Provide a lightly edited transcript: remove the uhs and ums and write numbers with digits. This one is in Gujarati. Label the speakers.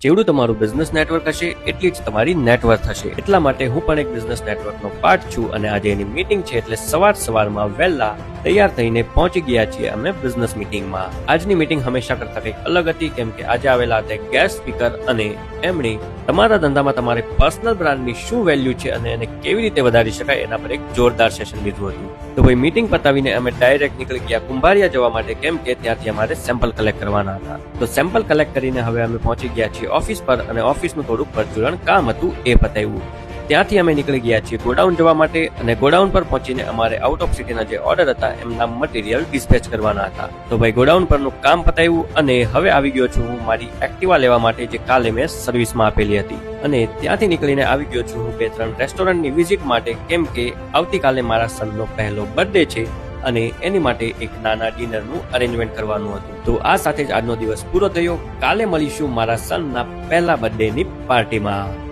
Speaker 1: જેવડું તમારું બિઝનેસ નેટવર્ક હશે એટલી જ તમારી નેટવર્ક હશે. એટલા માટે હું પણ એક બિઝનેસ નેટવર્કનો પાર્ટ છું અને આજે એની મીટિંગ છે એટલે સવારમાં વહેલા તૈયાર થઈને પહોંચી ગયા છીએ અમે બિઝનેસ મીટિંગમાં. આજની મીટિંગ હંમેશા કરતા કંઈક અલગ હતી કેમ કે આજે આવેલા હતા ગેસ્ટ સ્પીકર અને એમણે તમારા ધંધામાં તમારી પર્સનલ બ્રાન્ડની શું વેલ્યુ છે અને એને કેવી રીતે વધારી શકાય એના પર એક જોરદાર સેશન લીધું હતું. તો ભાઈ મીટિંગ પતાવીને અમે ડાયરેક્ટ નીકળી ગયા કુંભારિયા જવા માટે કેમ કે ત્યાંથી અમારે સેમ્પલ કલેક્ટ કરવાના હતા. તો સેમ્પલ કલેક્ટ કરીને હવે અમે પહોંચી ગયા છીએ ઓફિસ પર અને ઓફિસનું થોડુંક પરચુરણ કામ હતું એ પતાવ્યું. ત્યાંથી અમે નીકળી ગયા છીએ ગોડાઉન જવા માટે અને ગોડાઉન પર પહોંચીને અમારે આઉટ ઓફ સિટીના જે ઓર્ડર હતા એમના મટીરિયલ ડિસ્પેચ કરવાના હતા. તો ભાઈ ગોડાઉન પરનું કામ પતાવ્યું અને હવે આવી ગયો છું હું મારી એક્ટિવા લેવા માટે જે કાલે મેં સર્વિસમાં આપેલી હતી. અને ત્યાંથી નીકળીને આવી ગયો છું હું 2-3 રેસ્ટોરન્ટની વિઝિટ માટે કેમ કે આવતીકાલે મારા સનનો પહેલો બર્થડે છે અને એની માટે એક નાના ડિનરનું અરેન્જમેન્ટ કરવાનું હતું. તો આ સાથે જ આજનો દિવસ પૂરો થયો. કાલે મળીશું મારા સનના પહેલા બર્થડેની પાર્ટીમાં.